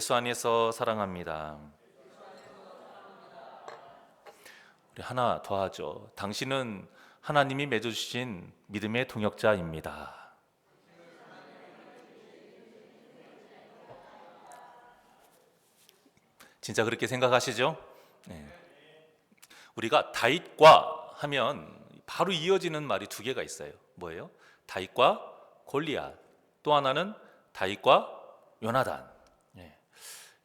예수 안에서 사랑합니다. 우리 하나 더 하죠. 당신은 하나님이 맺어주신 믿음의 동역자입니다. 진짜 그렇게 생각하시죠? 네. 우리가 다윗과 하면 바로 이어지는 말이 두 개가 있어요. 뭐예요? 다윗과 골리앗. 또 하나는 다윗과 요나단.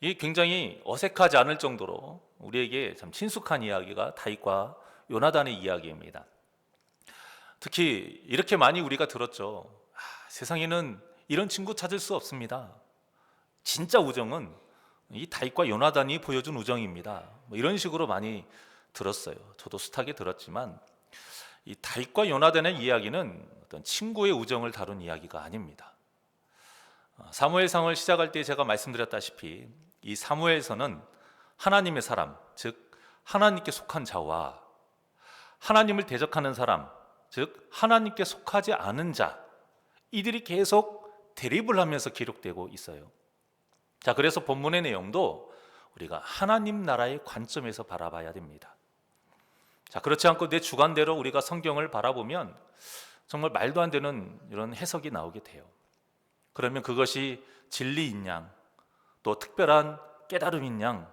이게 굉장히 어색하지 않을 정도로 우리에게 참 친숙한 이야기가 다윗과 요나단의 이야기입니다. 특히 이렇게 많이 우리가 들었죠. 세상에는 이런 친구 찾을 수 없습니다. 진짜 우정은 이 다윗과 요나단이 보여준 우정입니다. 뭐 이런 식으로 많이 들었어요. 저도 숱하게 들었지만 이 다윗과 요나단의 이야기는 어떤 친구의 우정을 다룬 이야기가 아닙니다. 사무엘상을 시작할 때 제가 말씀드렸다시피 이 사무엘서는 하나님의 사람, 즉 하나님께 속한 자와 하나님을 대적하는 사람, 즉 하나님께 속하지 않은 자, 이들이 계속 대립을 하면서 기록되고 있어요. 자, 그래서 본문의 내용도 우리가 하나님 나라의 관점에서 바라봐야 됩니다. 자, 그렇지 않고 내 주관대로 우리가 성경을 바라보면 정말 말도 안 되는 이런 해석이 나오게 돼요. 그러면 그것이 진리인 양, 또 특별한 깨달음인 양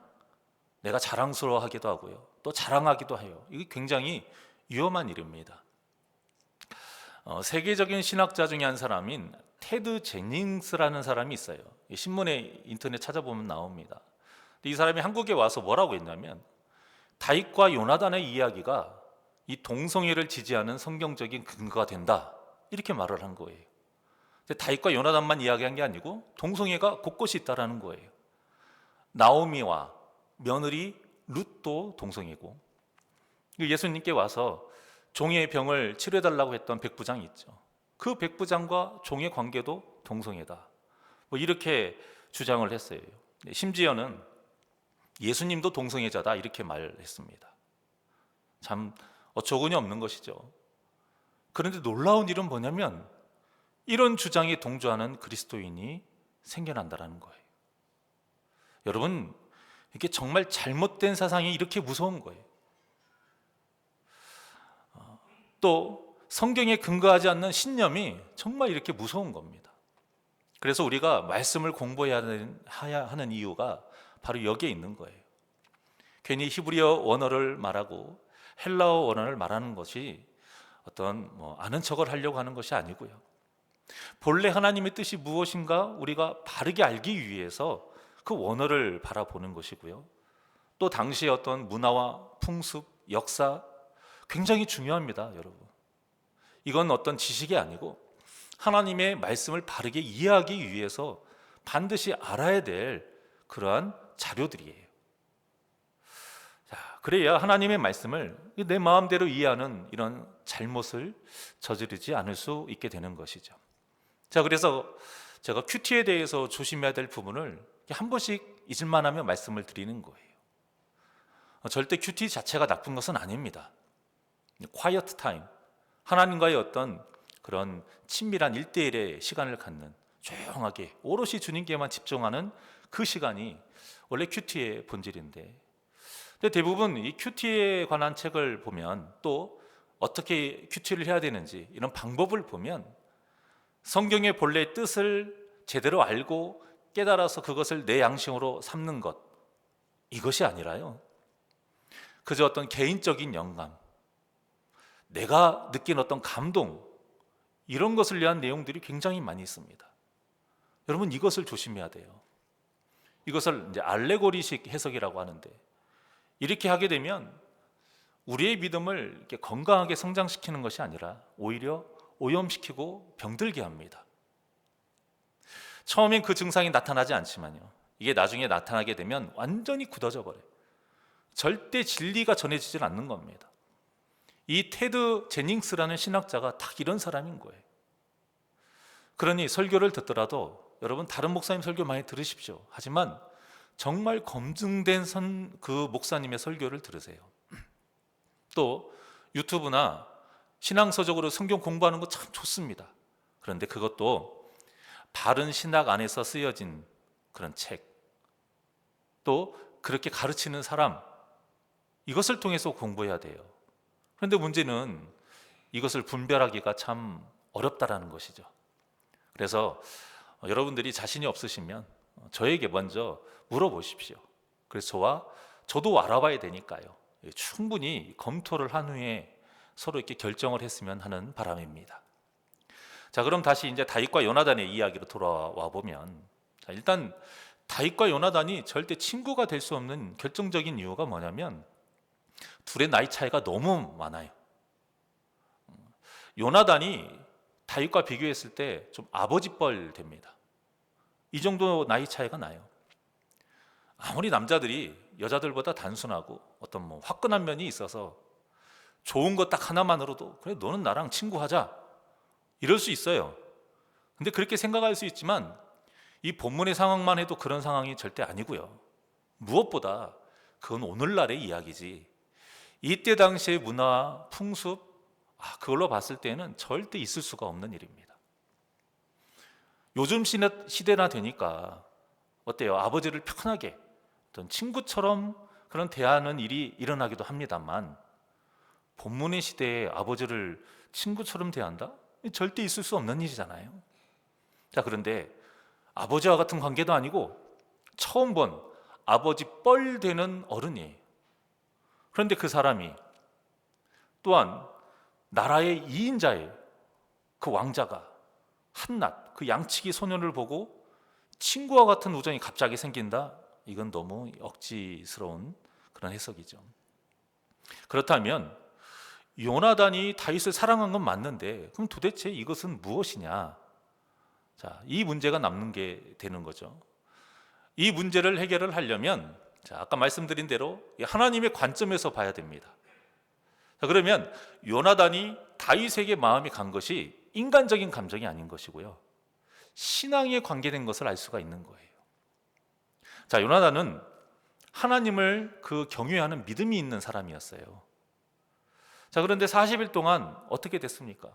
내가 자랑스러워하기도 하고요, 또 자랑하기도 해요. 이게 굉장히 위험한 일입니다. 세계적인 신학자 중에 한 사람인 테드 제닝스라는 사람이 있어요. 신문에 인터넷 찾아보면 나옵니다. 이 사람이 한국에 와서 뭐라고 했냐면 다윗과 요나단의 이야기가 이 동성애를 지지하는 성경적인 근거가 된다, 이렇게 말을 한 거예요. 다윗과 요나단만 이야기한 게 아니고 동성애가 곳곳이 있다라는 거예요. 나오미와 며느리 룻도 동성애고, 예수님께 와서 종의 병을 치료해달라고 했던 백부장이 있죠. 그 백부장과 종의 관계도 동성애다, 뭐 이렇게 주장을 했어요. 심지어는 예수님도 동성애자다, 이렇게 말했습니다. 참 어처구니 없는 것이죠. 그런데 놀라운 일은 뭐냐면 이런 주장에 동조하는 그리스도인이 생겨난다는 거예요. 여러분, 이게 정말 잘못된 사상이 이렇게 무서운 거예요. 또 성경에 근거하지 않는 신념이 정말 이렇게 무서운 겁니다. 그래서 우리가 말씀을 공부해야 하는 이유가 바로 여기에 있는 거예요. 괜히 히브리어 원어를 말하고 헬라어 원어를 말하는 것이 어떤 아는 척을 하려고 하는 것이 아니고요, 본래 하나님의 뜻이 무엇인가 우리가 바르게 알기 위해서 그 원어를 바라보는 것이고요, 또 당시의 어떤 문화와 풍습, 역사 굉장히 중요합니다. 여러분, 이건 어떤 지식이 아니고 하나님의 말씀을 바르게 이해하기 위해서 반드시 알아야 될 그러한 자료들이에요. 자, 그래야 하나님의 말씀을 내 마음대로 이해하는 이런 잘못을 저지르지 않을 수 있게 되는 것이죠. 자, 그래서 제가 큐티에 대해서 조심해야 될 부분을 한 번씩 잊을만 하면 말씀을 드리는 거예요. 절대 큐티 자체가 나쁜 것은 아닙니다. quiet time, 하나님과의 어떤 그런 친밀한 1대1의 시간을 갖는, 조용하게 오롯이 주님께만 집중하는 그 시간이 원래 큐티의 본질인데, 근데 대부분 이 큐티에 관한 책을 보면, 또 어떻게 큐티를 해야 되는지 이런 방법을 보면 성경의 본래 뜻을 제대로 알고 깨달아서 그것을 내 양심으로 삼는 것, 이것이 아니라요, 그저 어떤 개인적인 영감, 내가 느낀 어떤 감동, 이런 것을 위한 내용들이 굉장히 많이 있습니다. 여러분, 이것을 조심해야 돼요. 이것을 이제 알레고리식 해석이라고 하는데, 이렇게 하게 되면 우리의 믿음을 이렇게 건강하게 성장시키는 것이 아니라 오히려 오염시키고 병들게 합니다. 처음엔 그 증상이 나타나지 않지만요, 이게 나중에 나타나게 되면 완전히 굳어져 버려요. 절대 진리가 전해지질 않는 겁니다. 이 테드 제닝스라는 신학자가 딱 이런 사람인 거예요. 그러니 설교를 듣더라도 여러분, 다른 목사님 설교 많이 들으십시오. 하지만 정말 검증된 그 목사님의 설교를 들으세요. 또 유튜브나 신앙서적으로 성경 공부하는 거 참 좋습니다. 그런데 그것도 바른 신학 안에서 쓰여진 그런 책, 또 그렇게 가르치는 사람, 이것을 통해서 공부해야 돼요. 그런데 문제는 이것을 분별하기가 참 어렵다라는 것이죠. 그래서 여러분들이 자신이 없으시면 저에게 먼저 물어보십시오. 그래서 저도 알아봐야 되니까요. 충분히 검토를 한 후에 서로 이렇게 결정을 했으면 하는 바람입니다. 자, 그럼 다시 이제 다윗과 요나단의 이야기로 돌아와 보면, 자, 일단 다윗과 요나단이 절대 친구가 될 수 없는 결정적인 이유가 뭐냐면 둘의 나이 차이가 너무 많아요. 요나단이 다윗과 비교했을 때 좀 아버지뻘 됩니다. 이 정도 나이 차이가 나요. 아무리 남자들이 여자들보다 단순하고 어떤 화끈한 면이 있어서 좋은 것 딱 하나만으로도 그래 너는 나랑 친구하자 이럴 수 있어요. 근데 그렇게 생각할 수 있지만 이 본문의 상황만 해도 그런 상황이 절대 아니고요. 무엇보다 그건 오늘날의 이야기지 이때 당시의 문화, 풍습, 그걸로 봤을 때는 절대 있을 수가 없는 일입니다. 요즘 시대나 되니까 어때요? 아버지를 편하게 어떤 친구처럼 그런 대하는 일이 일어나기도 합니다만 본문의 시대에 아버지를 친구처럼 대한다? 절대 있을 수 없는 일이잖아요. 자, 그런데 아버지와 같은 관계도 아니고 처음 본 아버지 뻘 되는 어른이에요. 그런데 그 사람이 또한 나라의 2인자의 그 왕자가 한낱 그 양치기 소년을 보고 친구와 같은 우정이 갑자기 생긴다? 이건 너무 억지스러운 그런 해석이죠. 그렇다면 요나단이 다윗을 사랑한 건 맞는데 그럼 도대체 이것은 무엇이냐? 자, 이 문제가 남는 게 되는 거죠. 이 문제를 해결을 하려면 아까 말씀드린 대로 하나님의 관점에서 봐야 됩니다. 자, 그러면 요나단이 다윗에게 마음이 간 것이 인간적인 감정이 아닌 것이고요. 신앙에 관계된 것을 알 수가 있는 거예요. 자, 요나단은 하나님을 그 경외하는 믿음이 있는 사람이었어요. 자, 그런데 40일 동안 어떻게 됐습니까?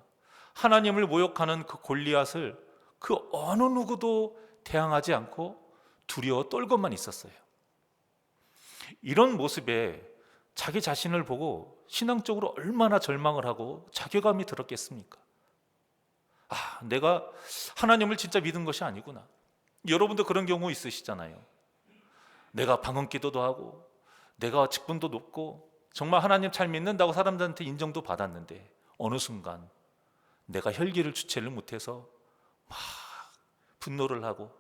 하나님을 모욕하는 그 골리앗을 그 어느 누구도 대항하지 않고 두려워 떨고만 있었어요. 이런 모습에 자기 자신을 보고 신앙적으로 얼마나 절망을 하고 자괴감이 들었겠습니까? 내가 하나님을 진짜 믿은 것이 아니구나. 여러분도 그런 경우 있으시잖아요. 내가 방언기도도 하고 내가 직분도 높고 정말 하나님 잘 믿는다고 사람들한테 인정도 받았는데 어느 순간 내가 혈기를 주체를 못해서 막 분노를 하고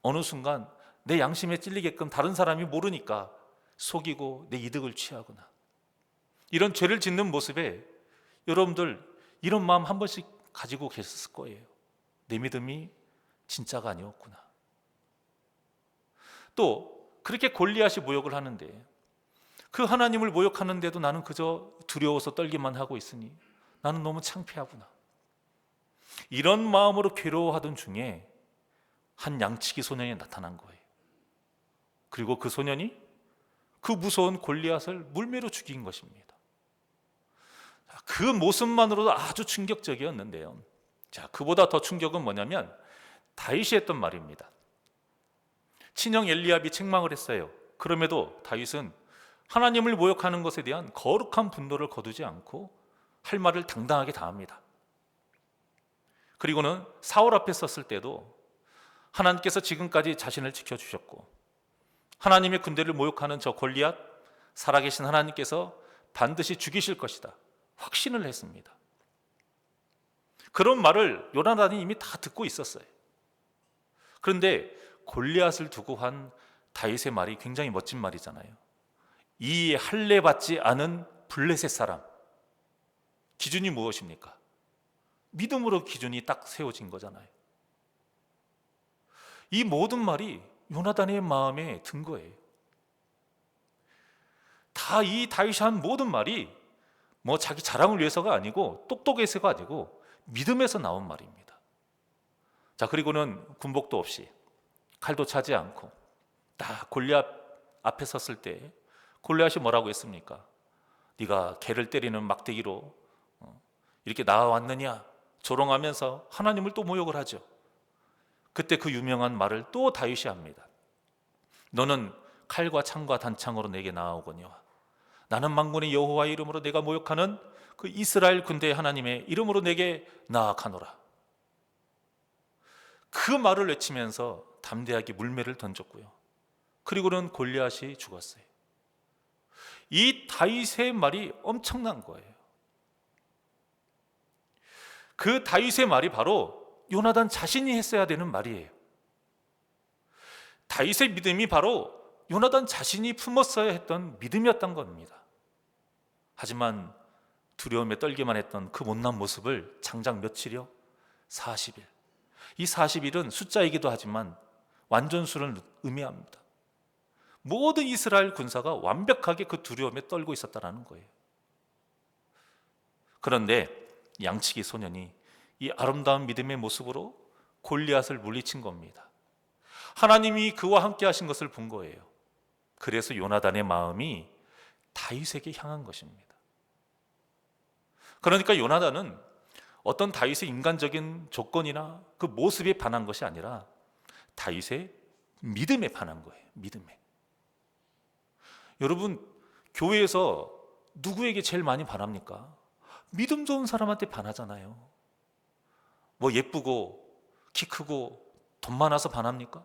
어느 순간 내 양심에 찔리게끔 다른 사람이 모르니까 속이고 내 이득을 취하구나. 이런 죄를 짓는 모습에 여러분들 이런 마음 한 번씩 가지고 계셨을 거예요. 내 믿음이 진짜가 아니었구나. 또 그렇게 골리앗이 모욕을 하는데 그 하나님을 모욕하는데도 나는 그저 두려워서 떨기만 하고 있으니 나는 너무 창피하구나. 이런 마음으로 괴로워하던 중에 한 양치기 소년이 나타난 거예요. 그리고 그 소년이 그 무서운 골리앗을 물매로 죽인 것입니다. 그 모습만으로도 아주 충격적이었는데요. 자, 그보다 더 충격은 뭐냐면 다윗이 했던 말입니다. 친형 엘리압이 책망을 했어요. 그럼에도 다윗은 하나님을 모욕하는 것에 대한 거룩한 분노를 거두지 않고 할 말을 당당하게 다 합니다. 그리고는 사울 앞에 섰을 때도 하나님께서 지금까지 자신을 지켜주셨고 하나님의 군대를 모욕하는 저 골리앗 살아계신 하나님께서 반드시 죽이실 것이다 확신을 했습니다. 그런 말을 요나단이 이미 다 듣고 있었어요. 그런데 골리앗을 두고 한 다윗의 말이 굉장히 멋진 말이잖아요. 이 할례 받지 않은 블레셋 사람. 기준이 무엇입니까? 믿음으로 기준이 딱 세워진 거잖아요. 이 모든 말이 요나단의 마음에 든 거예요. 다 이 다윗이 한 모든 말이 자기 자랑을 위해서가 아니고 똑똑해서가 아니고 믿음에서 나온 말입니다. 자, 그리고는 군복도 없이 칼도 차지 않고 딱 골리앗 앞에 섰을 때 골리앗이 뭐라고 했습니까? 네가 개를 때리는 막대기로 이렇게 나와왔느냐? 조롱하면서 하나님을 또 모욕을 하죠. 그때 그 유명한 말을 또 다윗이 합니다. 너는 칼과 창과 단창으로 내게 나아오거니와 나는 만군의 여호와의 이름으로 내가 모욕하는 그 이스라엘 군대의 하나님의 이름으로 내게 나아가노라. 그 말을 외치면서 담대하게 물매를 던졌고요. 그리고는 골리앗이 죽었어요. 이 다윗의 말이 엄청난 거예요. 그 다윗의 말이 바로 요나단 자신이 했어야 되는 말이에요. 다윗의 믿음이 바로 요나단 자신이 품었어야 했던 믿음이었던 겁니다. 하지만 두려움에 떨기만 했던 그 못난 모습을 장장 며칠이요? 40일. 이 40일은 숫자이기도 하지만 완전수를 의미합니다. 모든 이스라엘 군사가 완벽하게 그 두려움에 떨고 있었다는 거예요. 그런데 양치기 소년이 이 아름다운 믿음의 모습으로 골리앗을 물리친 겁니다. 하나님이 그와 함께 하신 것을 본 거예요. 그래서 요나단의 마음이 다윗에게 향한 것입니다. 그러니까 요나단은 어떤 다윗의 인간적인 조건이나 그 모습에 반한 것이 아니라 다윗의 믿음에 반한 거예요. 믿음에. 여러분, 교회에서 누구에게 제일 많이 반합니까? 믿음 좋은 사람한테 반하잖아요. 뭐 예쁘고 키 크고 돈 많아서 반합니까?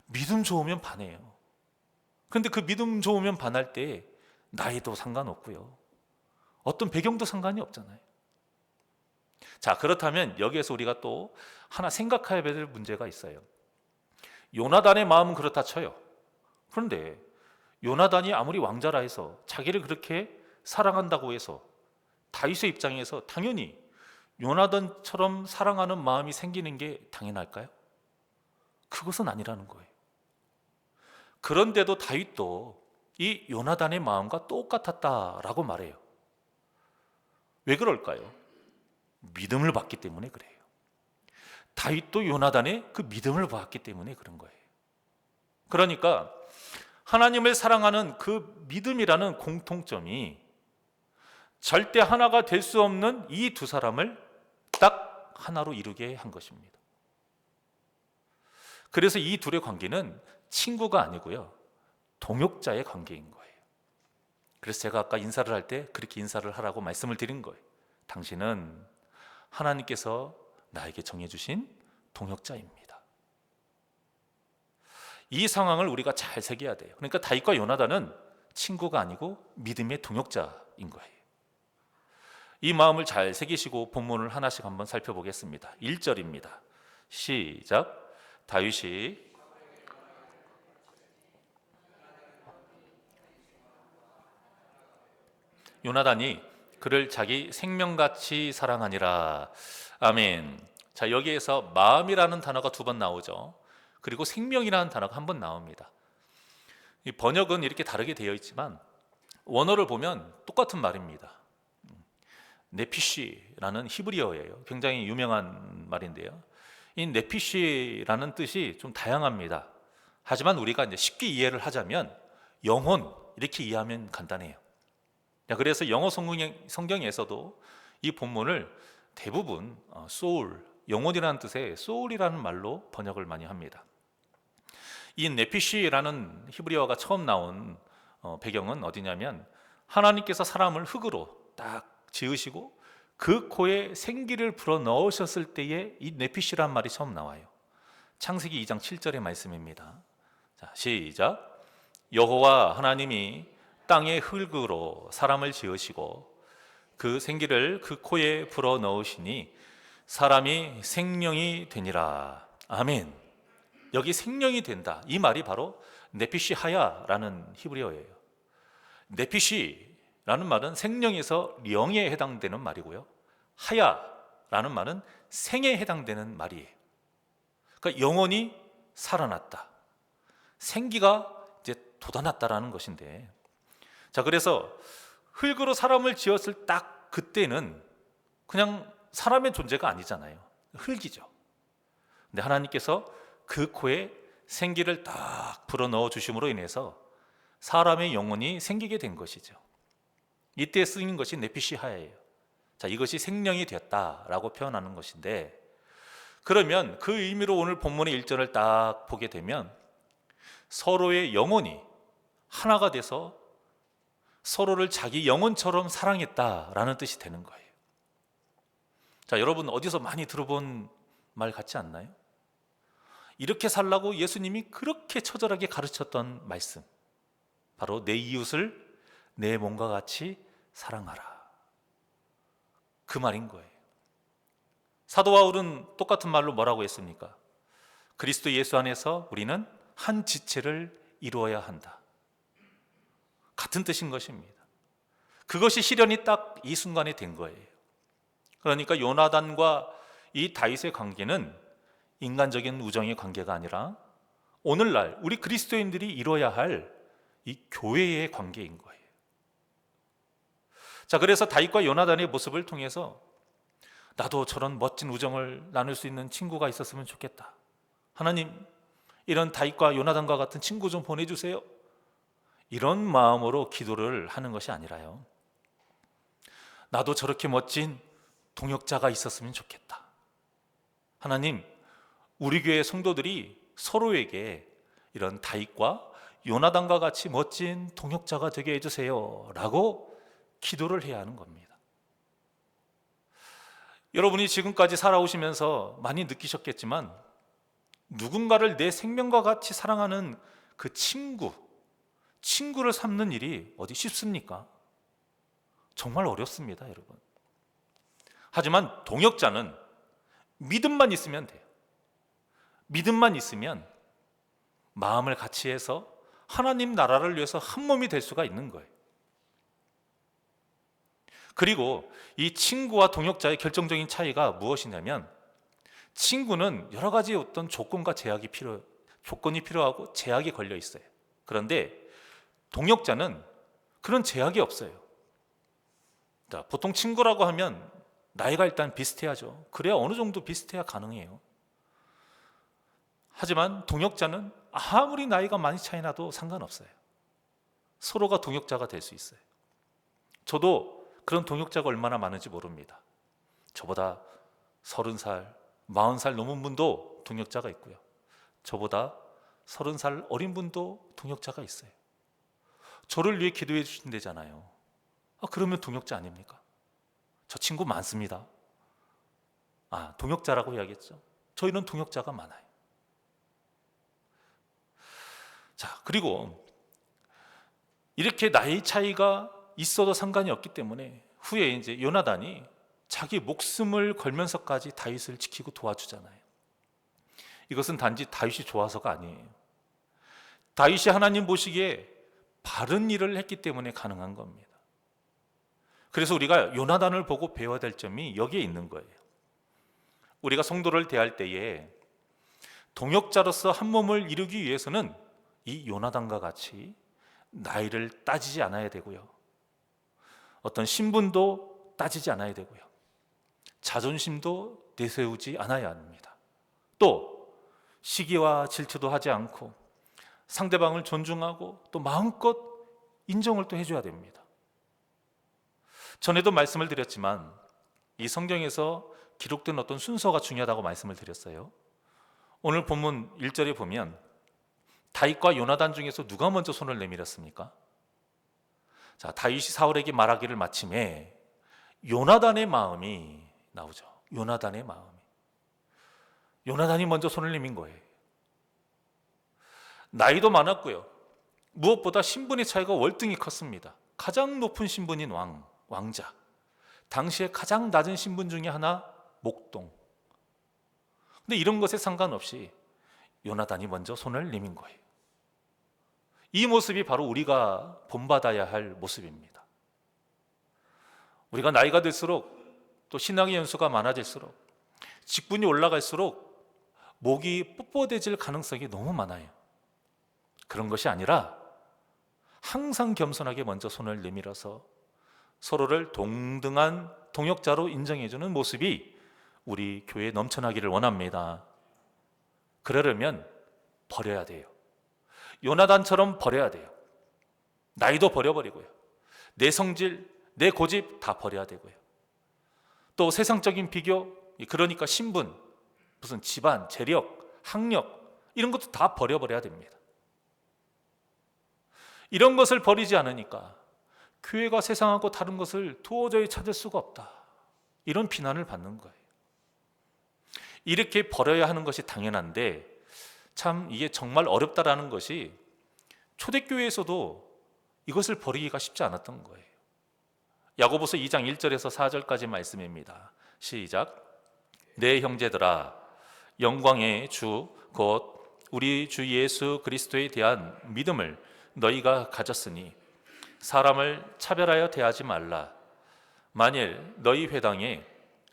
믿음 좋으면 반해요. 그런데 그 믿음 좋으면 반할 때 나이도 상관없고요. 어떤 배경도 상관이 없잖아요. 자, 그렇다면 여기에서 우리가 또 하나 생각해야 될 문제가 있어요. 요나단의 마음은 그렇다 쳐요. 그런데 요나단이 아무리 왕자라 해서 자기를 그렇게 사랑한다고 해서 다윗의 입장에서 당연히 요나단처럼 사랑하는 마음이 생기는 게 당연할까요? 그것은 아니라는 거예요. 그런데도 다윗도 이 요나단의 마음과 똑같았다라고 말해요. 왜 그럴까요? 믿음을 받기 때문에 그래요. 다윗도 요나단의 그 믿음을 받았기 때문에 그런 거예요. 그러니까 하나님을 사랑하는 그 믿음이라는 공통점이 절대 하나가 될 수 없는 이 두 사람을 딱 하나로 이루게 한 것입니다. 그래서 이 둘의 관계는 친구가 아니고요, 동역자의 관계인 거예요. 그래서 제가 아까 인사를 할 때 그렇게 인사를 하라고 말씀을 드린 거예요. 당신은 하나님께서 나에게 정해주신 동역자입니다. 이 상황을 우리가 잘 새겨야 돼요. 그러니까 다윗과 요나단은 친구가 아니고 믿음의 동역자인 거예요. 이 마음을 잘 새기시고 본문을 하나씩 한번 살펴보겠습니다. 1절입니다. 시작. 다윗이 요나단이 그를 자기 생명같이 사랑하니라. 아멘. 자, 여기에서 마음이라는 단어가 두 번 나오죠. 그리고 생명이라는 단어가 한 번 나옵니다. 이 번역은 이렇게 다르게 되어 있지만 원어를 보면 똑같은 말입니다. 네피시라는 히브리어예요. 굉장히 유명한 말인데요. 이 네피시라는 뜻이 좀 다양합니다. 하지만 우리가 이제 쉽게 이해를 하자면 영혼, 이렇게 이해하면 간단해요. 그래서 영어 성경에서도 이 본문을 대부분 소울, 영혼이라는 뜻의 소울이라는 말로 번역을 많이 합니다. 이 네피시라는 히브리어가 처음 나온 배경은 어디냐면 하나님께서 사람을 흙으로 딱 지으시고 그 코에 생기를 불어 넣으셨을 때에 이 네피시란 말이 처음 나와요. 창세기 2장 7절의 말씀입니다. 자, 시작. 여호와 하나님이 땅의 흙으로 사람을 지으시고 그 생기를 그 코에 불어 넣으시니 사람이 생명이 되니라. 아멘. 여기 생명이 된다, 이 말이 바로 네피시 하야라는 히브리어예요. 네피시라는 말은 생명에서 영에 해당되는 말이고요, 하야라는 말은 생에 해당되는 말이에요. 그러니까 영혼이 살아났다, 생기가 이제 돋아났다라는 것인데, 자, 그래서 흙으로 사람을 지었을 딱 그때는 그냥 사람의 존재가 아니잖아요. 흙이죠. 근데 하나님께서 그 코에 생기를 딱 불어넣어 주심으로 인해서 사람의 영혼이 생기게 된 것이죠. 이때 쓰인 것이 네피시하예요. 자, 이것이 생명이 되었다라고 표현하는 것인데, 그러면 그 의미로 오늘 본문의 1절을 딱 보게 되면 서로의 영혼이 하나가 돼서 서로를 자기 영혼처럼 사랑했다라는 뜻이 되는 거예요. 자, 여러분 어디서 많이 들어본 말 같지 않나요? 이렇게 살라고 예수님이 그렇게 처절하게 가르쳤던 말씀, 바로 내 이웃을 내 몸과 같이 사랑하라, 그 말인 거예요. 사도 바울은 똑같은 말로 뭐라고 했습니까? 그리스도 예수 안에서 우리는 한 지체를 이루어야 한다. 같은 뜻인 것입니다. 그것이 실현이 딱 이 순간에 된 거예요. 그러니까 요나단과 이 다윗의 관계는 인간적인 우정의 관계가 아니라 오늘날 우리 그리스도인들이 이뤄야 할 이 교회의 관계인 거예요. 자, 그래서 다윗과 요나단의 모습을 통해서 나도 저런 멋진 우정을 나눌 수 있는 친구가 있었으면 좋겠다. 하나님, 이런 다윗과 요나단과 같은 친구 좀 보내주세요. 이런 마음으로 기도를 하는 것이 아니라요, 나도 저렇게 멋진 동역자가 있었으면 좋겠다. 하나님, 우리 교회 성도들이 서로에게 이런 다윗과 요나단과 같이 멋진 동역자가 되게 해주세요 라고 기도를 해야 하는 겁니다. 여러분이 지금까지 살아오시면서 많이 느끼셨겠지만 누군가를 내 생명과 같이 사랑하는 그 친구를 삼는 일이 어디 쉽습니까? 정말 어렵습니다, 여러분. 하지만 동역자는 믿음만 있으면 돼요. 믿음만 있으면 마음을 같이 해서 하나님 나라를 위해서 한 몸이 될 수가 있는 거예요. 그리고 이 친구와 동역자의 결정적인 차이가 무엇이냐면, 친구는 여러 가지 어떤 조건이 필요하고 제약이 걸려 있어요. 그런데 동역자는 그런 제약이 없어요. 자, 보통 친구라고 하면 나이가 일단 비슷해야죠. 그래야 어느 정도 비슷해야 가능해요. 하지만 동역자는 아무리 나이가 많이 차이 나도 상관없어요. 서로가 동역자가 될 수 있어요. 저도 그런 동역자가 얼마나 많은지 모릅니다. 저보다 30살, 40살 넘은 분도 동역자가 있고요, 저보다 30살 어린 분도 동역자가 있어요. 저를 위해 기도해 주신다잖아요. 그러면 동역자 아닙니까? 저 친구 많습니다. 동역자라고 해야겠죠. 저희는 동역자가 많아요. 자, 그리고 이렇게 나이 차이가 있어도 상관이 없기 때문에 후에 이제 요나단이 자기 목숨을 걸면서까지 다윗을 지키고 도와주잖아요. 이것은 단지 다윗이 좋아서가 아니에요. 다윗이 하나님 보시기에 바른 일을 했기 때문에 가능한 겁니다. 그래서 우리가 요나단을 보고 배워야 될 점이 여기에 있는 거예요. 우리가 성도를 대할 때에 동역자로서 한 몸을 이루기 위해서는 이 요나단과 같이 나이를 따지지 않아야 되고요, 어떤 신분도 따지지 않아야 되고요, 자존심도 내세우지 않아야 합니다. 또 시기와 질투도 하지 않고 상대방을 존중하고 또 마음껏 인정을 또 해줘야 됩니다. 전에도 말씀을 드렸지만 이 성경에서 기록된 어떤 순서가 중요하다고 말씀을 드렸어요. 오늘 본문 1절에 보면 다윗과 요나단 중에서 누가 먼저 손을 내밀었습니까? 자, 다윗이 사울에게 말하기를 마침에 요나단의 마음이 나오죠. 요나단이 먼저 손을 내민 거예요. 나이도 많았고요, 무엇보다 신분의 차이가 월등히 컸습니다. 가장 높은 신분인 왕자, 당시에 가장 낮은 신분 중에 하나 목동. 근데 이런 것에 상관없이 요나단이 먼저 손을 내민 거예요. 이 모습이 바로 우리가 본받아야 할 모습입니다. 우리가 나이가 들수록 또 신앙의 연수가 많아질수록 직분이 올라갈수록 목이 뻣뻣해질 가능성이 너무 많아요. 그런 것이 아니라 항상 겸손하게 먼저 손을 내밀어서 서로를 동등한 동역자로 인정해주는 모습이 우리 교회에 넘쳐나기를 원합니다. 그러려면 버려야 돼요. 요나단처럼 버려야 돼요. 나이도 버려버리고요, 내 성질, 내 고집 다 버려야 되고요, 또 세상적인 비교, 그러니까 신분, 무슨 집안, 재력, 학력 이런 것도 다 버려버려야 됩니다. 이런 것을 버리지 않으니까 교회가 세상하고 다른 것을 도저히 찾을 수가 없다. 이런 비난을 받는 거예요. 이렇게 버려야 하는 것이 당연한데 참 이게 정말 어렵다라는 것이 초대교회에서도 이것을 버리기가 쉽지 않았던 거예요. 야고보서 2장 1절에서 4절까지 말씀입니다. 시작. 내 형제들아, 영광의 주 곧 우리 주 예수 그리스도에 대한 믿음을 너희가 가졌으니 사람을 차별하여 대하지 말라. 만일 너희 회당에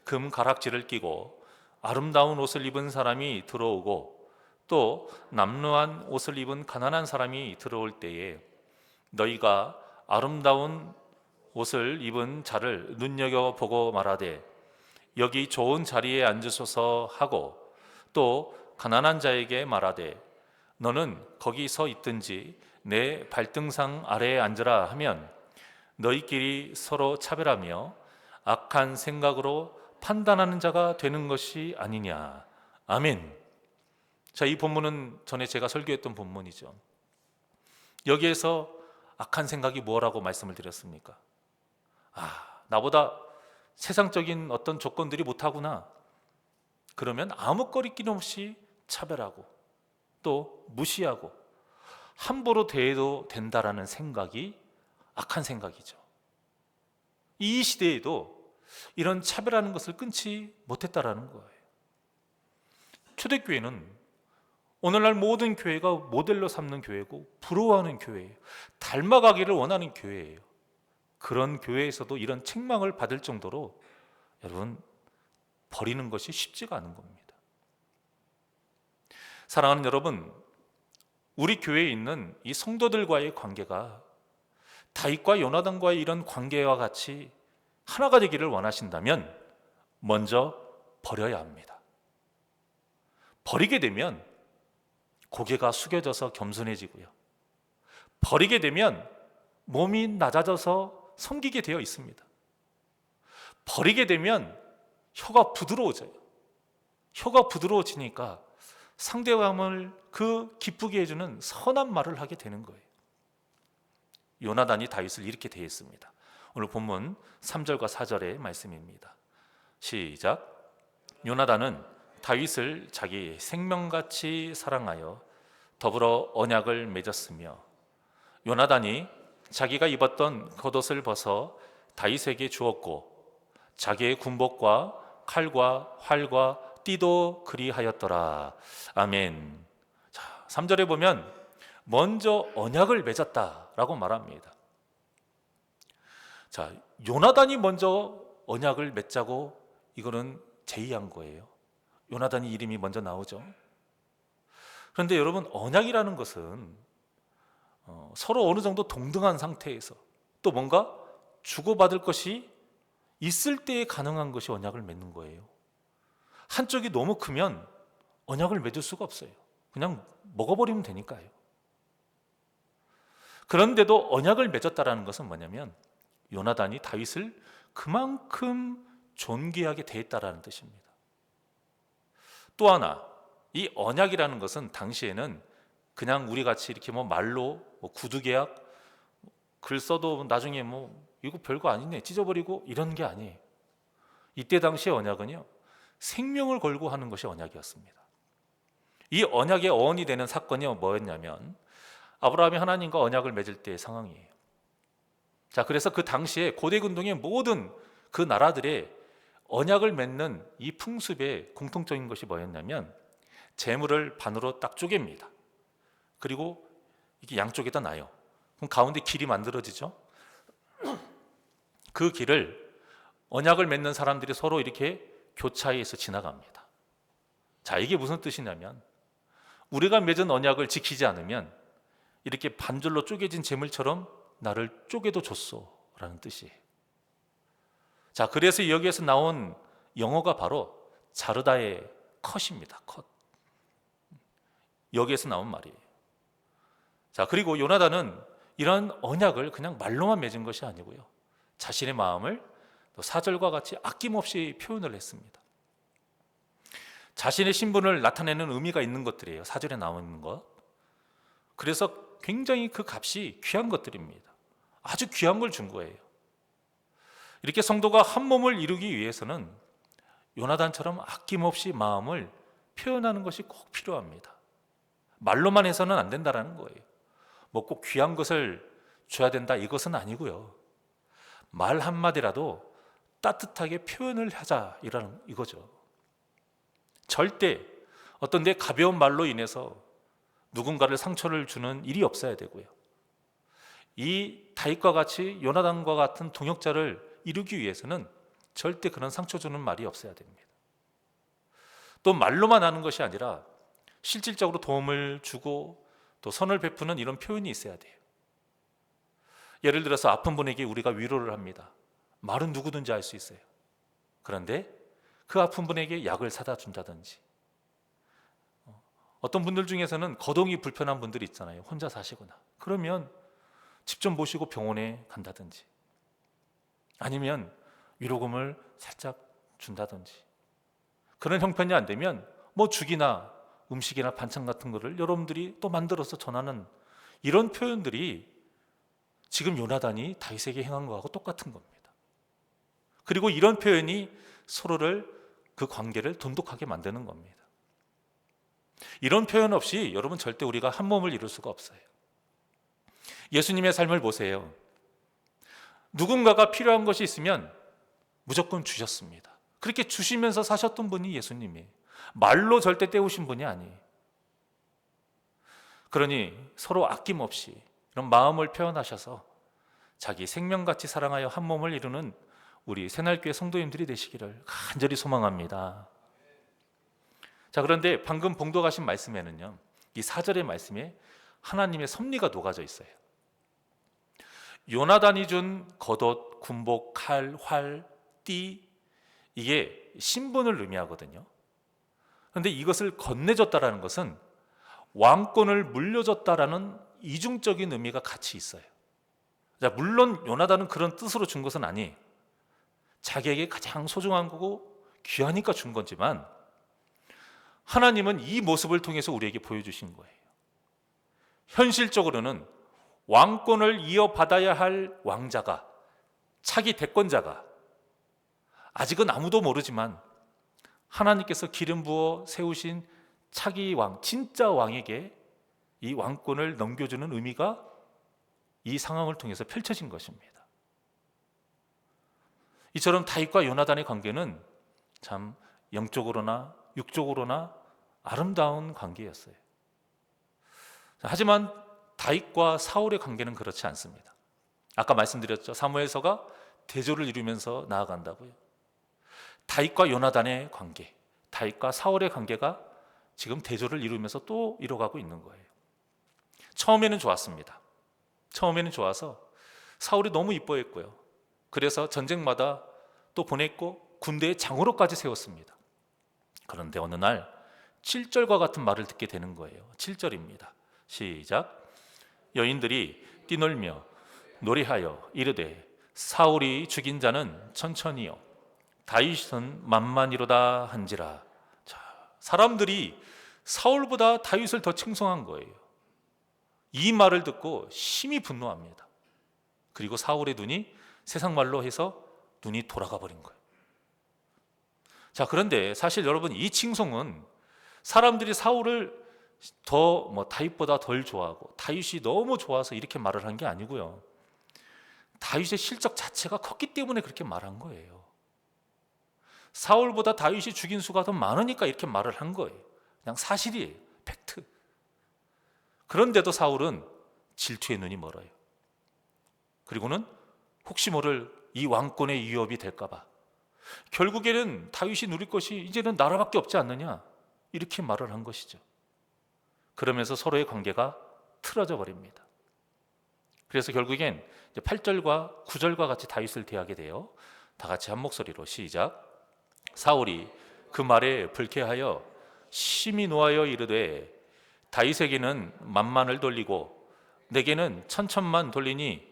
금 가락지를 끼고 아름다운 옷을 입은 사람이 들어오고 또 남루한 옷을 입은 가난한 사람이 들어올 때에 너희가 아름다운 옷을 입은 자를 눈여겨보고 말하되 여기 좋은 자리에 앉으소서 하고 또 가난한 자에게 말하되 너는 거기 서 있든지 내 발등상 아래에 앉으라 하면 너희끼리 서로 차별하며 악한 생각으로 판단하는 자가 되는 것이 아니냐. 아멘. 자, 이 본문은 전에 제가 설교했던 본문이죠. 여기에서 악한 생각이 뭐라고 말씀을 드렸습니까? 나보다 세상적인 어떤 조건들이 못하구나. 그러면 아무 거리낌 없이 차별하고 또 무시하고 함부로 대해도 된다라는 생각이 악한 생각이죠. 이 시대에도 이런 차별하는 것을 끊지 못했다라는 거예요. 초대교회는 오늘날 모든 교회가 모델로 삼는 교회고 부러워하는 교회예요. 닮아가기를 원하는 교회예요. 그런 교회에서도 이런 책망을 받을 정도로 여러분 버리는 것이 쉽지가 않은 겁니다. 사랑하는 여러분, 우리 교회에 있는 이 성도들과의 관계가 다윗과 요나단과의 이런 관계와 같이 하나가 되기를 원하신다면 먼저 버려야 합니다. 버리게 되면 고개가 숙여져서 겸손해지고요. 버리게 되면 몸이 낮아져서 섬기게 되어 있습니다. 버리게 되면 혀가 부드러워져요. 혀가 부드러워지니까 상대방을 기쁘게 해주는 선한 말을 하게 되는 거예요. 요나단이 다윗을 이렇게 대했습니다. 오늘 본문 3절과 4절의 말씀입니다. 시작. 요나단은 다윗을 자기 생명같이 사랑하여 더불어 언약을 맺었으며 요나단이 자기가 입었던 겉옷을 벗어 다윗에게 주었고 자기의 군복과 칼과 활과 띠도 그리하였더라. 아멘. 자, 3절에 보면 먼저 언약을 맺었다라고 말합니다. 자, 요나단이 먼저 언약을 맺자고 이거는 제의한 거예요. 요나단이 이름이 먼저 나오죠. 그런데 여러분, 언약이라는 것은 서로 어느 정도 동등한 상태에서 또 뭔가 주고받을 것이 있을 때에 가능한 것이 언약을 맺는 거예요. 한쪽이 너무 크면 언약을 맺을 수가 없어요. 그냥 먹어버리면 되니까요. 그런데도 언약을 맺었다라는 것은 뭐냐면 요나단이 다윗을 그만큼 존귀하게 대했다라는 뜻입니다. 또 하나, 이 언약이라는 것은 당시에는 그냥 우리 같이 이렇게 말로 구두계약 글 써도 나중에 이거 별거 아니네 찢어버리고 이런 게 아니에요. 이때 당시의 언약은요, 생명을 걸고 하는 것이 언약이었습니다. 이 언약의 어원이 되는 사건이 뭐였냐면 아브라함이 하나님과 언약을 맺을 때의 상황이에요. 자, 그래서 그 당시에 고대 근동의 모든 그 나라들의 언약을 맺는 이 풍습의 공통적인 것이 뭐였냐면 재물을 반으로 딱 쪼갭니다. 그리고 이게 양쪽에다 놔요. 그럼 가운데 길이 만들어지죠. 그 길을 언약을 맺는 사람들이 서로 이렇게 교차해서 지나갑니다. 자, 이게 무슨 뜻이냐면 우리가 맺은 언약을 지키지 않으면 이렇게 반절로 쪼개진 재물처럼 나를 쪼개도 줬소 라는 뜻이에요. 자, 그래서 여기에서 나온 영어가 바로 자르다의 컷입니다. 컷. 여기에서 나온 말이에요. 자, 그리고 요나단은 이런 언약을 그냥 말로만 맺은 것이 아니고요, 자신의 마음을 또 사절과 같이 아낌없이 표현을 했습니다. 자신의 신분을 나타내는 의미가 있는 것들이에요. 사절에 나오는 것. 그래서 굉장히 그 값이 귀한 것들입니다. 아주 귀한 걸 준 거예요. 이렇게 성도가 한 몸을 이루기 위해서는 요나단처럼 아낌없이 마음을 표현하는 것이 꼭 필요합니다. 말로만 해서는 안 된다라는 거예요. 뭐 꼭 귀한 것을 줘야 된다 이것은 아니고요. 말 한마디라도 따뜻하게 표현을 하자 이거죠. 절대 어떤 내 가벼운 말로 인해서 누군가를 상처를 주는 일이 없어야 되고요. 이 다윗과 같이 요나단과 같은 동역자를 이루기 위해서는 절대 그런 상처 주는 말이 없어야 됩니다. 또 말로만 하는 것이 아니라 실질적으로 도움을 주고 또 선을 베푸는 이런 표현이 있어야 돼요. 예를 들어서 아픈 분에게 우리가 위로를 합니다. 말은 누구든지 할 수 있어요. 그런데 그 아픈 분에게 약을 사다 준다든지, 어떤 분들 중에서는 거동이 불편한 분들이 있잖아요. 혼자 사시거나. 그러면 집 좀 모시고 병원에 간다든지, 아니면 위로금을 살짝 준다든지, 그런 형편이 안 되면 뭐 죽이나 음식이나 반찬 같은 거를 여러분들이 또 만들어서 전하는 이런 표현들이 지금 요나단이 다윗에게 행한 거하고 똑같은 겁니다. 그리고 이런 표현이 서로를, 그 관계를 돈독하게 만드는 겁니다. 이런 표현 없이 여러분 절대 우리가 한 몸을 이룰 수가 없어요. 예수님의 삶을 보세요. 누군가가 필요한 것이 있으면 무조건 주셨습니다. 그렇게 주시면서 사셨던 분이 예수님이에요. 말로 절대 때우신 분이 아니에요. 그러니 서로 아낌없이 이런 마음을 표현하셔서 자기 생명같이 사랑하여 한 몸을 이루는 우리 새날교회 성도님들이 되시기를 간절히 소망합니다. 자, 그런데 방금 봉독하신 말씀에는요, 이 4절의 말씀에 하나님의 섭리가 녹아져 있어요. 요나단이 준 겉옷, 군복, 칼, 활, 띠, 이게 신분을 의미하거든요. 그런데 이것을 건네줬다라는 것은 왕권을 물려줬다라는 이중적인 의미가 같이 있어요. 자, 물론 요나단은 그런 뜻으로 준 것은 아니에요. 자기에게 가장 소중한 거고 귀하니까 준 거지만 하나님은 이 모습을 통해서 우리에게 보여주신 거예요. 현실적으로는 왕권을 이어받아야 할 왕자가, 차기 대권자가, 아직은 아무도 모르지만 하나님께서 기름 부어 세우신 차기 왕, 진짜 왕에게 이 왕권을 넘겨주는 의미가 이 상황을 통해서 펼쳐진 것입니다. 이처럼 다윗과 요나단의 관계는 참 영적으로나 육적으로나 아름다운 관계였어요. 하지만 다윗과 사울의 관계는 그렇지 않습니다. 아까 말씀드렸죠. 사무엘서가 대조를 이루면서 나아간다고요. 다윗과 요나단의 관계, 다윗과 사울의 관계가 지금 대조를 이루면서 또 이뤄가고 있는 거예요. 처음에는 좋았습니다. 처음에는 좋아서 사울이 너무 이뻐했고요. 그래서 전쟁마다 또 보냈고 군대의 장으로까지 세웠습니다. 그런데 어느 날 7절과 같은 말을 듣게 되는 거예요. 7절입니다. 시작. 여인들이 뛰놀며 노래하여 이르되 사울이 죽인 자는 천천히요 다윗은 만만이로다 한지라. 자, 사람들이 사울보다 다윗을 더 칭송한 거예요. 이 말을 듣고 심히 분노합니다. 그리고 사울의 눈이, 세상 말로 해서 눈이 돌아가 버린 거예요. 자, 그런데 사실 여러분, 이 칭송은 사람들이 사울을 더 다윗보다 덜 좋아하고 다윗이 너무 좋아서 이렇게 말을 한 게 아니고요. 다윗의 실적 자체가 컸기 때문에 그렇게 말한 거예요. 사울보다 다윗이 죽인 수가 더 많으니까 이렇게 말을 한 거예요. 그냥 사실이에요. 팩트. 그런데도 사울은 질투의 눈이 멀어요. 그리고는 혹시 모를 이 왕권의 위협이 될까 봐 결국에는 다윗이 누릴 것이 이제는 나라밖에 없지 않느냐, 이렇게 말을 한 것이죠. 그러면서 서로의 관계가 틀어져 버립니다. 그래서 결국엔 8절과 9절과 같이 다윗을 대하게 돼요. 다 같이 한 목소리로 시작. 사울이 그 말에 불쾌하여 심히 노하여 이르되 다윗에게는 만만을 돌리고 내게는 천천만 돌리니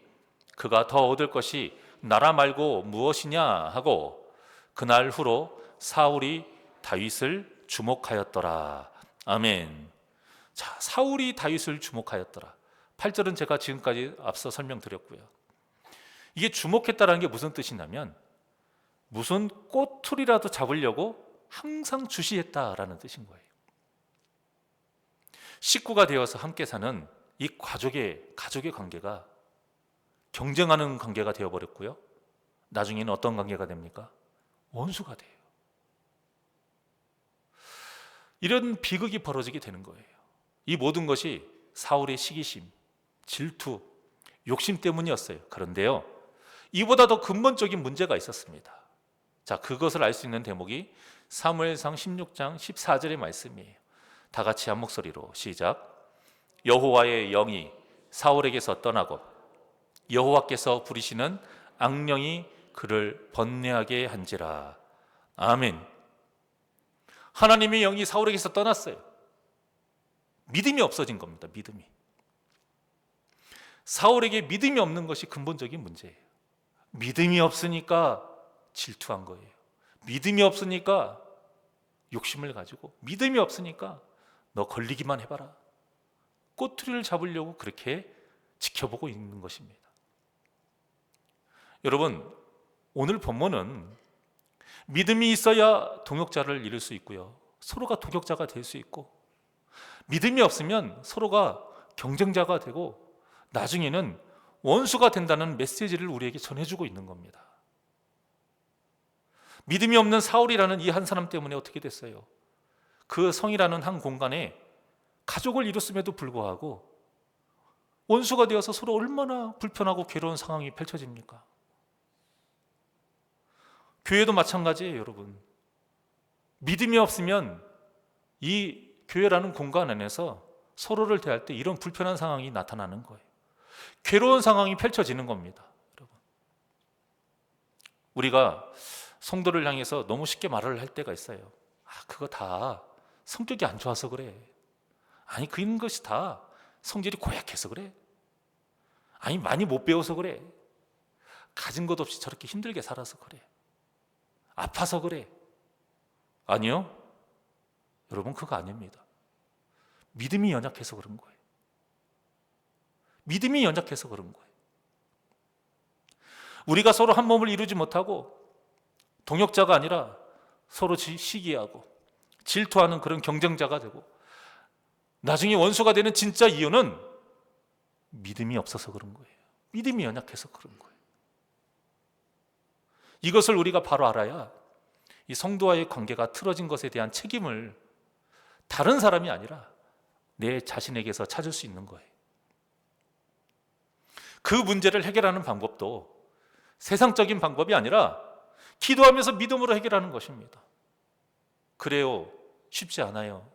그가 더 얻을 것이 나라 말고 무엇이냐 하고 그날 후로 사울이 다윗을 주목하였더라. 아멘. 자, 사울이 다윗을 주목하였더라. 8절은 제가 지금까지 앞서 설명드렸고요. 이게 주목했다라는 게 무슨 뜻이냐면 무슨 꼬투리라도 잡으려고 항상 주시했다라는 뜻인 거예요. 식구가 되어서 함께 사는 이 가족의 관계가 경쟁하는 관계가 되어버렸고요. 나중에는 어떤 관계가 됩니까? 원수가 돼요. 이런 비극이 벌어지게 되는 거예요. 이 모든 것이 사울의 시기심, 질투, 욕심 때문이었어요. 그런데요, 이보다 더 근본적인 문제가 있었습니다. 자, 그것을 알 수 있는 대목이 사무엘상 16장 14절의 말씀이에요. 다 같이 한 목소리로 시작. 여호와의 영이 사울에게서 떠나고 여호와께서 부리시는 악령이 그를 번뇌하게 한지라. 아멘. 하나님의 영이 사울에게서 떠났어요. 믿음이 없어진 겁니다. 믿음이. 사울에게 믿음이 없는 것이 근본적인 문제예요. 믿음이 없으니까 질투한 거예요. 믿음이 없으니까 욕심을 가지고, 믿음이 없으니까 너 걸리기만 해봐라, 꼬투리를 잡으려고 그렇게 지켜보고 있는 것입니다. 여러분, 오늘 본문은 믿음이 있어야 동역자를 이룰 수 있고요, 서로가 동역자가 될 수 있고, 믿음이 없으면 서로가 경쟁자가 되고 나중에는 원수가 된다는 메시지를 우리에게 전해주고 있는 겁니다. 믿음이 없는 사울이라는 이 한 사람 때문에 어떻게 됐어요? 그 성이라는 한 공간에 가족을 이뤘음에도 불구하고 원수가 되어서 서로 얼마나 불편하고 괴로운 상황이 펼쳐집니까? 교회도 마찬가지예요, 여러분. 믿음이 없으면 이 교회라는 공간 안에서 서로를 대할 때 이런 불편한 상황이 나타나는 거예요. 괴로운 상황이 펼쳐지는 겁니다, 여러분. 우리가 성도를 향해서 너무 쉽게 말을 할 때가 있어요. 그거 다 성격이 안 좋아서 그래. 아니, 그런 것이 다 성질이 고약해서 그래. 아니, 많이 못 배워서 그래. 가진 것 없이 저렇게 힘들게 살아서 그래. 아파서 그래. 아니요, 여러분, 그거 아닙니다. 믿음이 연약해서 그런 거예요. 믿음이 연약해서 그런 거예요. 우리가 서로 한 몸을 이루지 못하고 동역자가 아니라 서로 시기하고 질투하는 그런 경쟁자가 되고 나중에 원수가 되는 진짜 이유는 믿음이 없어서 그런 거예요. 믿음이 연약해서 그런 거예요. 이것을 우리가 바로 알아야 이 성도와의 관계가 틀어진 것에 대한 책임을 다른 사람이 아니라 내 자신에게서 찾을 수 있는 거예요. 그 문제를 해결하는 방법도 세상적인 방법이 아니라 기도하면서 믿음으로 해결하는 것입니다. 그래요, 쉽지 않아요.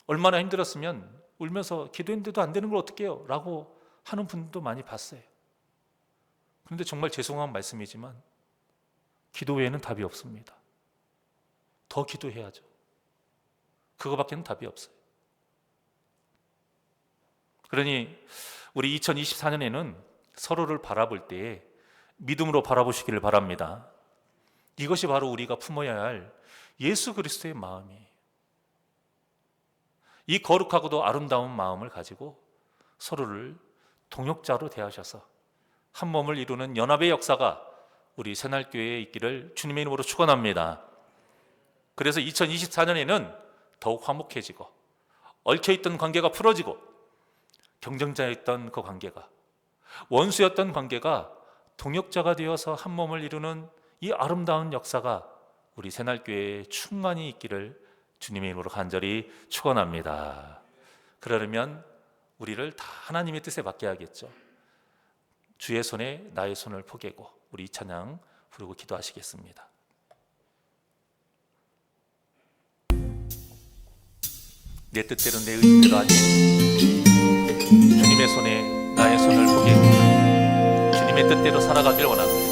얼마나 힘들었으면 울면서 기도했는데도 안 되는 걸 어떻게 해요? 라고 하는 분도 많이 봤어요. 그런데 정말 죄송한 말씀이지만 기도 외에는 답이 없습니다. 더 기도해야죠. 그거밖에는 답이 없어요. 그러니 우리 2024년에는 서로를 바라볼 때에 믿음으로 바라보시기를 바랍니다. 이것이 바로 우리가 품어야 할 예수 그리스도의 마음이에요. 이 거룩하고도 아름다운 마음을 가지고 서로를 동역자로 대하셔서 한 몸을 이루는 연합의 역사가 우리 새날교회에 있기를 주님의 이름으로 축원합니다. 그래서 2024년에는 더욱 화목해지고 얽혀있던 관계가 풀어지고 경쟁자였던 그 관계가, 원수였던 관계가 동역자가 되어서 한 몸을 이루는 이 아름다운 역사가 우리 새날교회에 충만히 있기를 주님의 이름으로 간절히 축원합니다. 그러려면 우리를 다 하나님의 뜻에 맡겨야겠죠. 주의 손에 나의 손을 포개고 우리 이 찬양 부르고 기도하시겠습니다. 내 뜻대로 내 의지대로 아니 주님의 손에 나의 손을 포개고 주님의 뜻대로 살아가길 원합니다.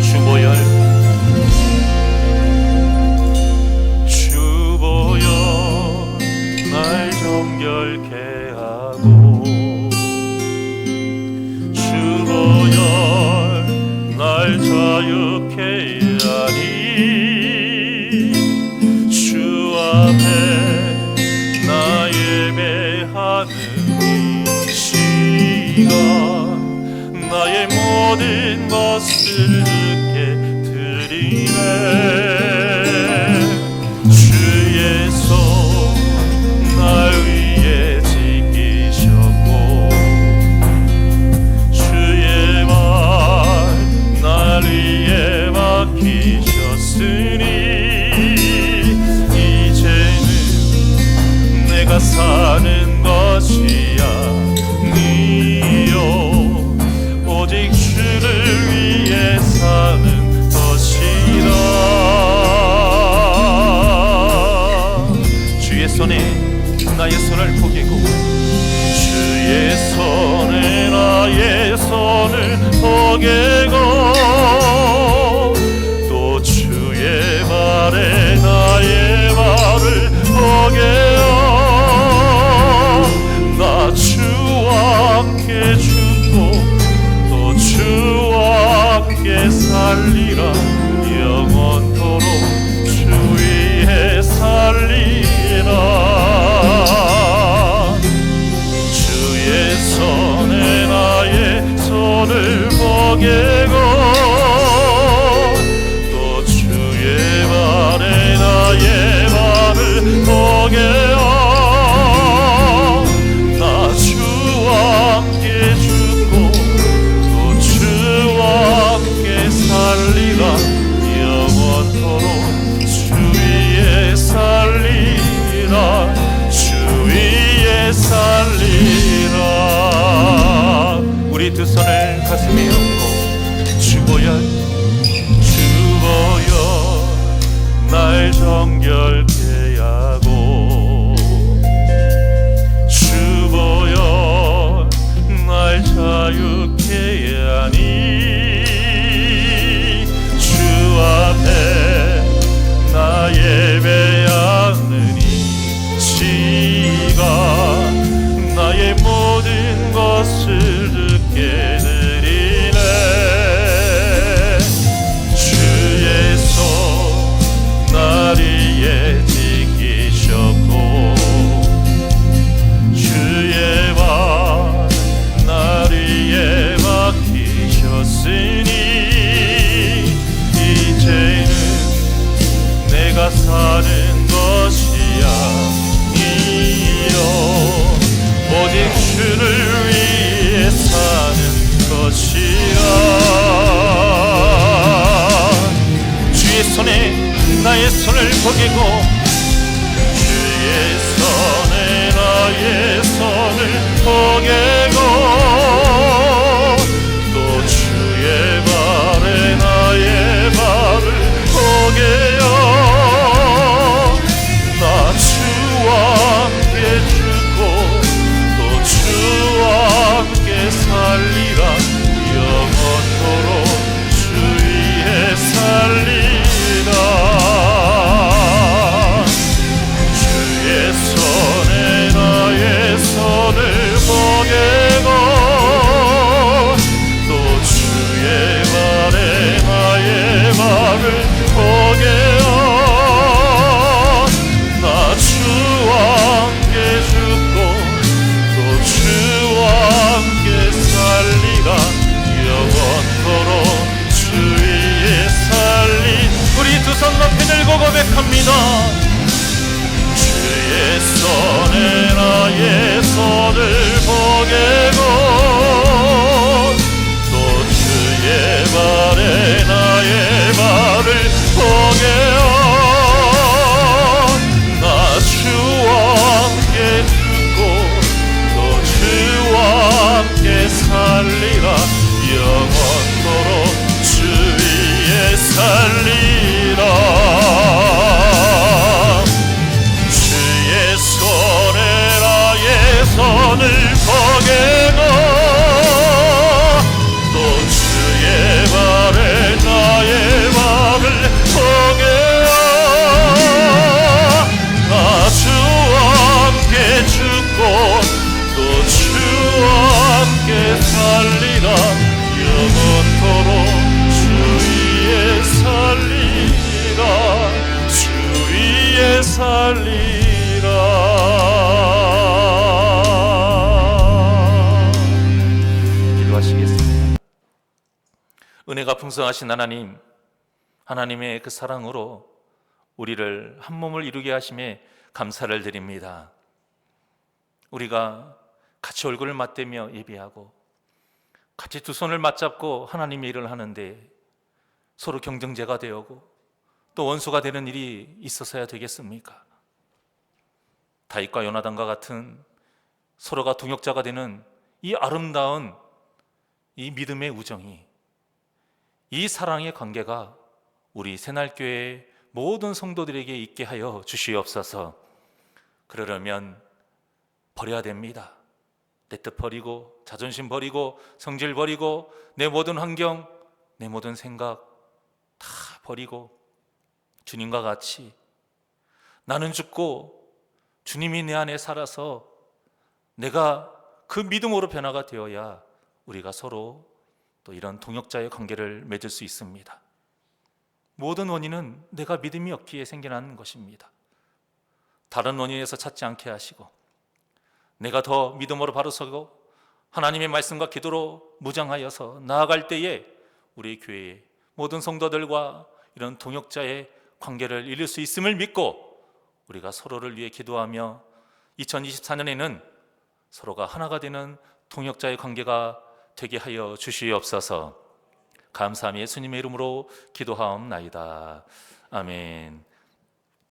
주보혈 날 정결케 하고 주보혈 날 자유케 하니 주 앞에 나의 하는 이 시간 나의 모든 것을 주께 드리네. 주의 손 날 위해 지키셨고 주의 말 날 위해 맡기셨으니 이제는 내가 사는 것이 아니요 오직 주를 위해 사는 것이라. 주의 손에 나의 손을 포개고 주의 손에 나의 손을 포개고 또 주의 발에 나의 발을 포개어 나 주와 함께 죽고 또 주와 함께 살리라. 영원토록 주 위에 살리라. 주의 손에 나의 손을 포개고 또 주의 발에 나의 발을 포개어 나 주와 함께 죽고 또 주와 함께 살리라. 영원토록 주 위에 살리라. 주 위에 살리라. 우리 두 손을 가슴에 얹고 주보여 주보여 날 정결케 하고 주보여 날 자유케 하니 주 앞에 나 예배하는 이 시간 나의 모든 것을 주께 드리네. 주의 손 날 위해 지키셨고 주의 발 날 위해 맡기셨으니 이제는 내가 사는 것이 아니요 오직 주를 위해 사는 것이라. 주의 손에 나의 손을 포개고 주의 손에 나의 손을 포개고 또 주의 발에 나의 발을 포개어 나 주와 함께 죽고 또 주와 함께 살리라. 영원토록 주 위에 살리라. 주의 손에 나의 손을 포개고 또 주의 발에 나의 발을 포개어 나 주와 함께 죽고 또 주와 함께 살리라. 영원토록 주 위에 살리. 우리 두 손 높이 들고 고백합니다. 주의 손에 나의 손을 포개고 또 주의 발에 나의 발을 포개어 나 주와 함께 죽고 또 주와 함께 살리라. 영원토록 주 위에 살리라. 주의 손에 나의 손을 포개고 또 주의 발에 나의 발을 포개어 나 주와 함께 죽고 또 주와 함께 살리라. 영원토록 주 위에 살리라. 주 위에 살리라. 풍성하신 하나님, 하나님의 그 사랑으로 우리를 한 몸을 이루게 하심에 감사를 드립니다. 우리가 같이 얼굴을 맞대며 예배하고 같이 두 손을 맞잡고 하나님의 일을 하는데 서로 경쟁자가 되고 또 원수가 되는 일이 있어서야 되겠습니까? 다윗과 요나단과 같은 서로가 동역자가 되는 이 아름다운 이 믿음의 우정이, 이 사랑의 관계가 우리 새날교회 모든 성도들에게 있게 하여 주시옵소서. 그러려면 버려야 됩니다. 내 뜻 버리고 자존심 버리고 성질 버리고 내 모든 환경, 내 모든 생각 다 버리고 주님과 같이 나는 죽고 주님이 내 안에 살아서 내가 그 믿음으로 변화가 되어야 우리가 서로 또 이런 동역자의 관계를 맺을 수 있습니다. 모든 원인은 내가 믿음이 없기에 생겨나는 것입니다. 다른 원인에서 찾지 않게 하시고 내가 더 믿음으로 바로 서고 하나님의 말씀과 기도로 무장하여서 나아갈 때에 우리 교회의 모든 성도들과 이런 동역자의 관계를 이룰 수 있음을 믿고 우리가 서로를 위해 기도하며 2024년에는 서로가 하나가 되는 동역자의 관계가 되게 하여 주시옵소서. 감사함이 예수님의 이름으로 기도하옵나이다. 아멘.